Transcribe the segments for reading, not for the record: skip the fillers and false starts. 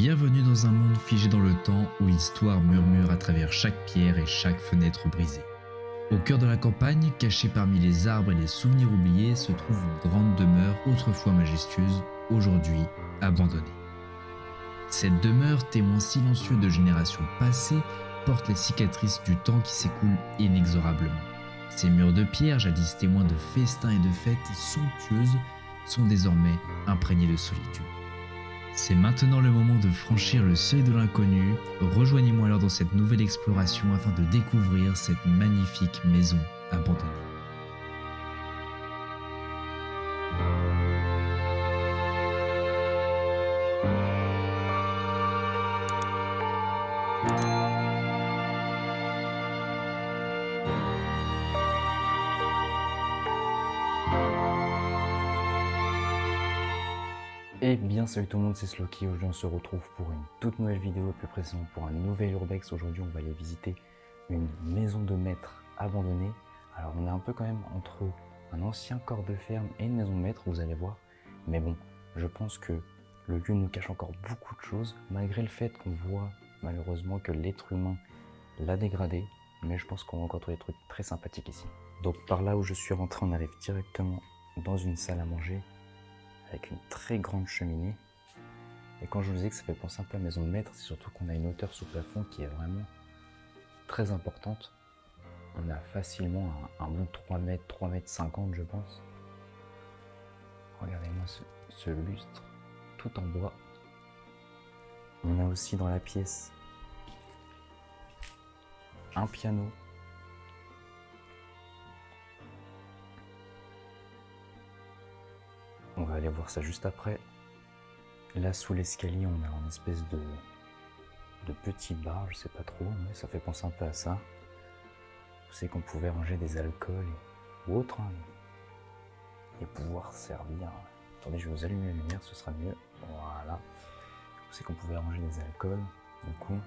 Bienvenue dans un monde figé dans le temps où l'histoire murmure à travers chaque pierre et chaque fenêtre brisée. Au cœur de la campagne, cachée parmi les arbres et les souvenirs oubliés, se trouve une grande demeure autrefois majestueuse, aujourd'hui abandonnée. Cette demeure, témoin silencieux de générations passées, porte les cicatrices du temps qui s'écoule inexorablement. Ces murs de pierre, jadis témoins de festins et de fêtes somptueuses, sont désormais imprégnés de solitude. C'est maintenant le moment de franchir le seuil de l'inconnu. Rejoignez-moi alors dans cette nouvelle exploration afin de découvrir cette magnifique maison abandonnée. Et bien salut tout le monde, c'est Sloky. Aujourd'hui on se retrouve pour une toute nouvelle vidéo, plus précisément pour un nouvel urbex. Aujourd'hui on va aller visiter une maison de maître abandonnée. Alors on est un peu quand même entre un ancien corps de ferme et une maison de maître, vous allez voir. Mais bon, je pense que le lieu nous cache encore beaucoup de choses, malgré le fait qu'on voit malheureusement que l'être humain l'a dégradé. Mais je pense qu'on va encore trouver des trucs très sympathiques ici. Donc par là où je suis rentré, on arrive directement dans une salle à manger, avec une très grande cheminée. Et quand je vous disais que ça fait penser un peu à la maison de maître, c'est surtout qu'on a une hauteur sous plafond qui est vraiment très importante. On a facilement un bon 3 mètres, 3 mètres 50 je pense. Regardez-moi ce lustre tout en bois. On a aussi dans la pièce un piano. On va aller voir ça juste après. Là sous l'escalier on a une espèce de petit bar, je sais pas trop, mais ça fait penser un peu à ça. Vous savez qu'on pouvait ranger des alcools ou autres, hein, et pouvoir servir. Attendez, je vais vous allumer la lumière, ce sera mieux. Voilà. Vous savez qu'on pouvait ranger des alcools, du coup,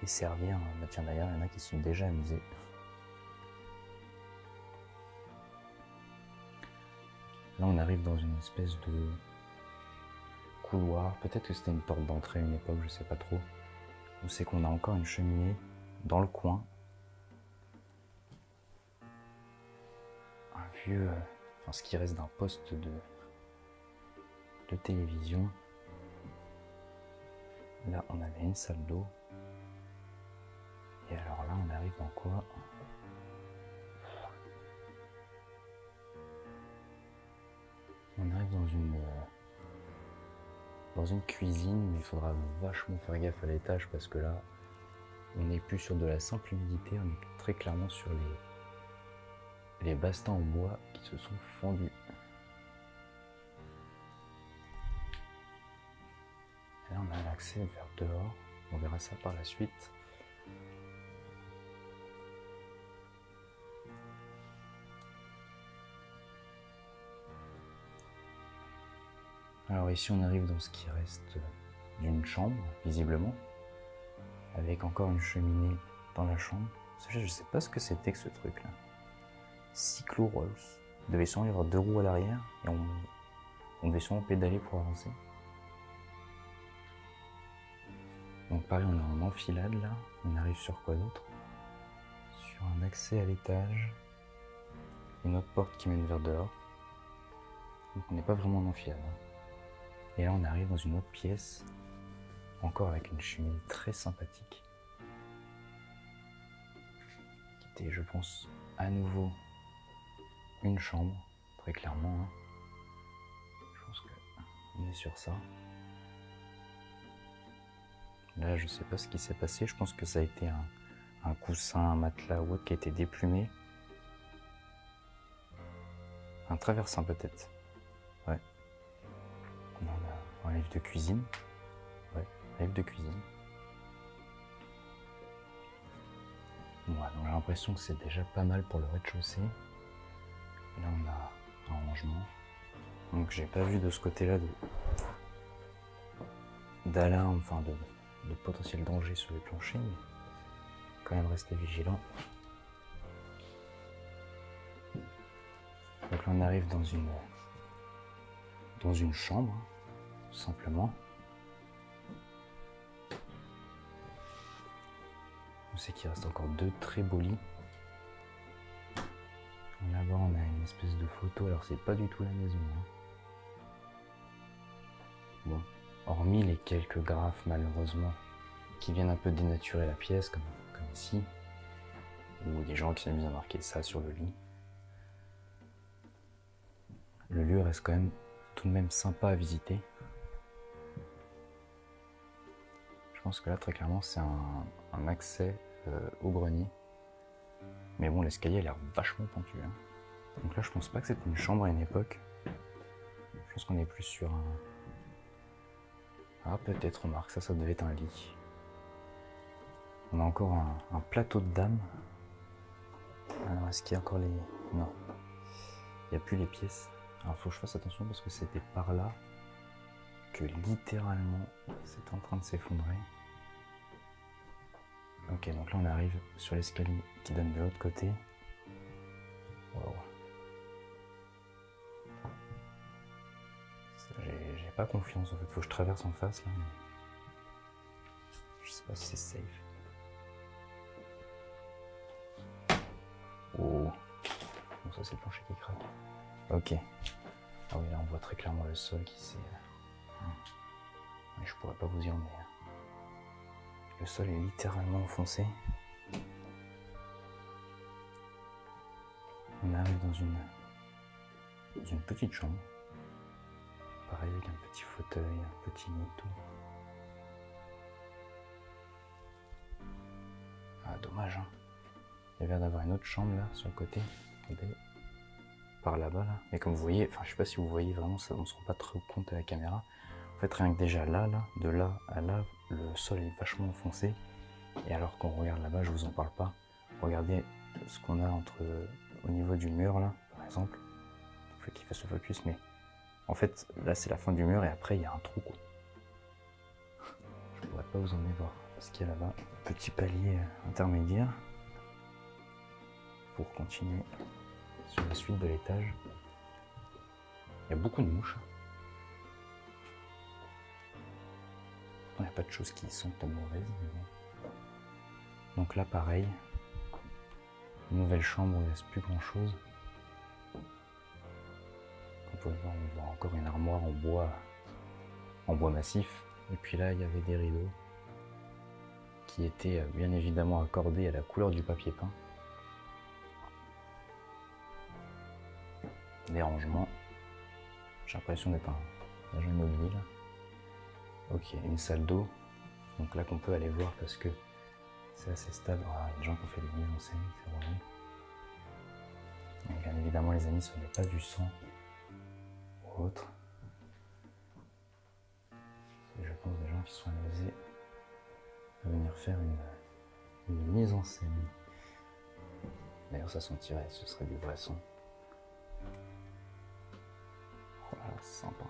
et servir. Bah tiens, d'ailleurs, il y en a qui se sont déjà amusés. Là, on arrive dans une espèce de couloir. Peut-être que c'était une porte d'entrée à une époque, je sais pas trop. Vous savez qu'on a encore une cheminée dans le coin. Un vieux, enfin ce qui reste d'un poste de télévision. Là on avait une salle d'eau. Et alors là on arrive dans quoi? On arrive dans une cuisine, mais il faudra vachement faire gaffe à l'étage parce que là on n'est plus sur de la simple humidité, on est très clairement sur les bastins en bois qui se sont fendus. Et là on a l'accès vers dehors, on verra ça par la suite. Alors ici on arrive dans ce qui reste d'une chambre, visiblement, avec encore une cheminée dans la chambre. Je sais pas ce que c'était que ce truc là. Cyclo Rolls. Il devait sûrement y avoir 2 roues à l'arrière et on devait sûrement pédaler pour avancer. Donc pareil, on est en enfilade là. On arrive sur quoi d'autre? Sur un accès à l'étage. Une autre porte qui mène vers dehors. Donc on n'est pas vraiment en enfilade. Et là on arrive dans une autre pièce, encore avec une cheminée très sympathique, qui était je pense à nouveau une chambre, très clairement. Hein. Je pense qu'on est sur ça. Là je sais pas ce qui s'est passé, je pense que ça a été un coussin, un matelas ou autre qui a été déplumé. Un traversin peut-être. Ouais. On a un livre de cuisine. Ouais, livre de cuisine. Voilà, donc j'ai l'impression que c'est déjà pas mal pour le rez-de-chaussée. Là on a un rangement. Donc j'ai pas vu de ce côté-là d'alarme, enfin de potentiel danger sur les planchers, mais quand même rester vigilant. Donc là on arrive dans une chambre, tout simplement. Je sais qu'il reste encore 2 très beaux lits. Là-bas, on a une espèce de photo. Alors, c'est pas du tout la maison. Hein. Bon, hormis les quelques graphes, malheureusement, qui viennent un peu dénaturer la pièce, comme ici, ou des gens qui s'amusent à marquer ça sur le lit. Le lieu reste quand même tout de même sympa à visiter. Je pense que là, très clairement, c'est un accès au grenier. Mais bon, l'escalier a l'air vachement pentu. Hein. Donc là, je pense pas que c'était une chambre à une époque. Je pense qu'on est plus sur un... Ah, peut-être, remarque, ça devait être un lit. On a encore un plateau de dames. Alors, est-ce qu'il y a encore les... Non. Il n'y a plus les pièces. Alors, il faut que je fasse attention parce que c'était par là que littéralement, c'est en train de s'effondrer. Ok, donc là, on arrive sur l'escalier qui donne de l'autre côté. Wow. J'ai pas confiance, en fait, faut que je traverse en face là. Je sais pas si c'est safe. Oh, bon, ça c'est le plancher qui craque. Ok. Ah oui, là on voit très clairement le sol qui s'est... Je pourrais pas vous dire, mais le sol est littéralement enfoncé. On arrive dans une petite chambre. Pareil avec un petit fauteuil, un petit lit, tout. Ah, dommage, hein. Il y a l'air d'avoir une autre chambre là, sur le côté. Regardez. Par là-bas, là. Mais comme vous voyez, enfin, je sais pas si vous voyez vraiment, ça, on se rend pas trop compte à la caméra. En fait, rien que déjà là, de là à là, le sol est vachement enfoncé. Et alors qu'on regarde là-bas, je vous en parle pas. Regardez ce qu'on a au niveau du mur là, par exemple. Il faut qu'il fasse le focus, mais en fait, là c'est la fin du mur et après il y a un trou, quoi. Je pourrais pas vous emmener voir ce qu'il y a là-bas. Petit palier intermédiaire pour continuer sur la suite de l'étage. Il y a beaucoup de mouches. Il n'y a pas de choses qui sont mauvaises. Mais bon. Donc là, pareil, une nouvelle chambre où il ne reste plus grand chose. Vous pouvez voir, on voit encore une armoire en bois massif. Et puis là, il y avait des rideaux qui étaient bien évidemment accordés à la couleur du papier peint. Des rangements. J'ai l'impression d'être un agent immobilier là. Ok, une salle d'eau. Donc là qu'on peut aller voir parce que c'est assez stable. Ah, il y a des gens qui ont fait des mises en scène, c'est vrai. Mais bien évidemment les amis, ce n'est pas du sang ou autre. Je pense des gens qui sont amusés à venir faire une mise en scène. D'ailleurs ça sentirait, ce serait du vrai son. Oh là, c'est sympa.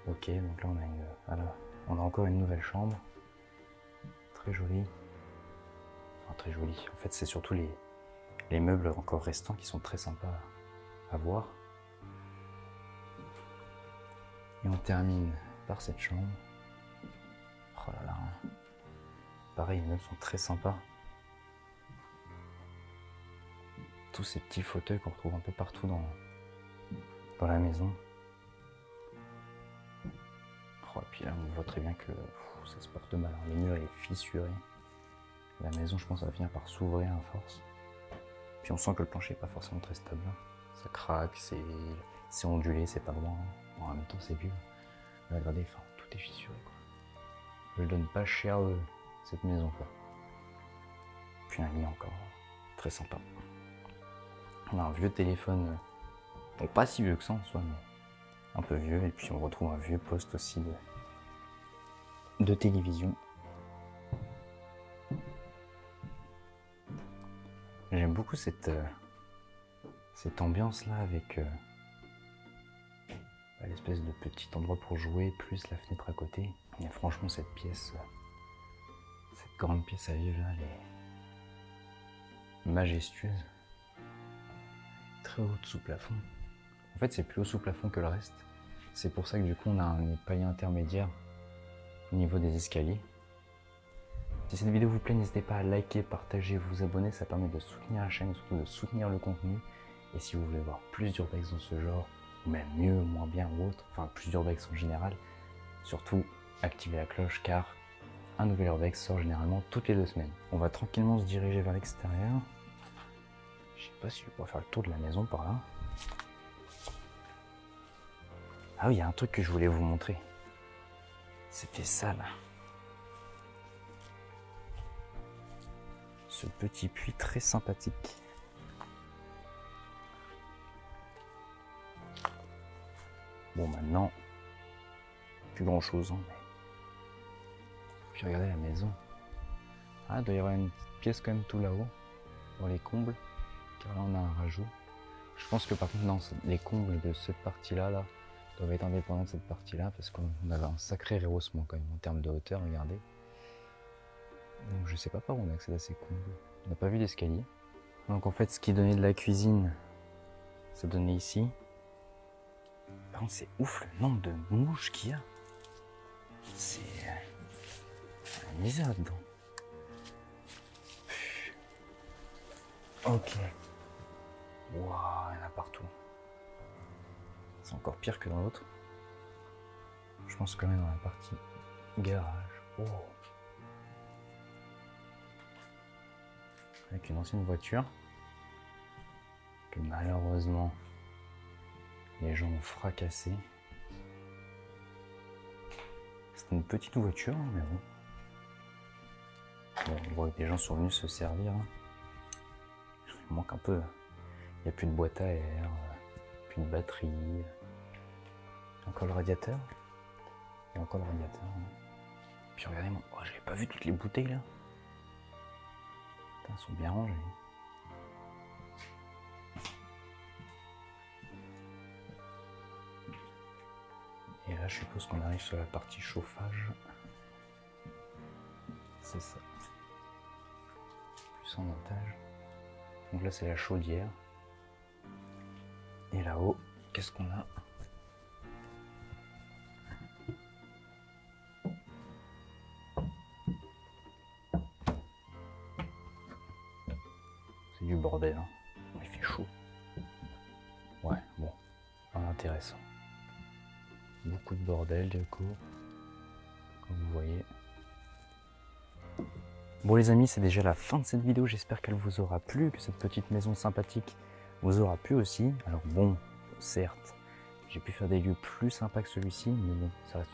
Ok, donc là on a encore une nouvelle chambre. Très jolie. Enfin, très jolie. En fait, c'est surtout les meubles encore restants qui sont très sympas à voir. Et on termine par cette chambre. Oh là là. Pareil, les meubles sont très sympas. Tous ces petits fauteuils qu'on retrouve un peu partout dans la maison. Oh, et puis là, on voit très bien que ça se porte mal. Le mur est fissuré. La maison, je pense, ça va finir par s'ouvrir à force. Puis on sent que le plancher n'est pas forcément très stable. Ça craque, c'est ondulé, c'est pas droit. Bon, en même temps, c'est vieux. Mais regardez, enfin, tout est fissuré, quoi. Je donne pas cher cette maison, quoi. Puis un lit encore très sympa. On a un vieux téléphone, bon, pas si vieux que ça en soi, mais un peu vieux. Et puis on retrouve un vieux poste aussi de télévision. J'aime beaucoup cette ambiance là avec l'espèce de petit endroit pour jouer plus la fenêtre à côté. Et franchement cette pièce, cette grande pièce à vivre là, elle est majestueuse. Très haute sous plafond. En fait c'est plus haut sous plafond que le reste. C'est pour ça que du coup on a un palier intermédiaire au niveau des escaliers. Si cette vidéo vous plaît, n'hésitez pas à liker, partager, vous abonner, ça permet de soutenir la chaîne et surtout de soutenir le contenu. Et si vous voulez voir plus d'urbex dans ce genre, ou même mieux, moins bien ou autre, enfin plus d'urbex en général, surtout activez la cloche car un nouvel urbex sort généralement toutes les 2 semaines. On va tranquillement se diriger vers l'extérieur. Je sais pas si je pourrais faire le tour de la maison par là. Ah oui, il y a un truc que je voulais vous montrer. C'était ça là. Ce petit puits très sympathique. Bon, maintenant, plus grand chose, hein, mais... Puis regardez la maison. Ah, il doit y avoir une petite pièce quand même tout là-haut, dans les combles, car là on a un rajout. Je pense que par contre, non, les combles de cette partie-là, là, doivent être indépendants de cette partie-là, parce qu'on avait un sacré rehaussement quand même en termes de hauteur, regardez. Donc je sais pas par où on accède à ces combles. On n'a pas vu d'escalier. Donc en fait, ce qui donnait de la cuisine, ça donnait ici. Par contre, c'est ouf le nombre de mouches qu'il y a. C'est la misère là-dedans. Ok. Waouh, il y en a partout. C'est encore pire que dans l'autre. Je pense quand même dans la partie garage. Oh. Avec une ancienne voiture que malheureusement les gens ont fracassé. C'était une petite voiture, mais bon. Bon, on voit que des gens sont venus se servir. Il manque un peu. Il n'y a plus de boîte à air, plus de batterie. Il y a encore le radiateur. Il y a encore le radiateur. Puis regardez, moi, oh, j'avais pas vu toutes les bouteilles là. Putain, elles sont bien rangées. Et là, je suppose qu'on arrive sur la partie chauffage. C'est ça. Plus en montage. Donc là, c'est la chaudière. Et là-haut, qu'est-ce qu'on a? C'est du bordel, hein. Il fait chaud. Ouais, bon, pas intéressant. Beaucoup de bordel du coup, comme vous voyez. Bon les amis, c'est déjà la fin de cette vidéo, j'espère qu'elle vous aura plu, que cette petite maison sympathique vous aura plu aussi. Alors bon, certes, j'ai pu faire des lieux plus sympas que celui-ci, mais bon, ça reste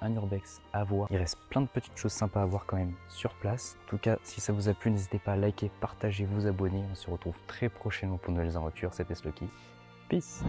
un urbex à voir. Il reste plein de petites choses sympas à voir quand même sur place. En tout cas, si ça vous a plu, n'hésitez pas à liker, partager, vous abonner. On se retrouve très prochainement pour de nouvelles aventures. C'était Sloki. Peace.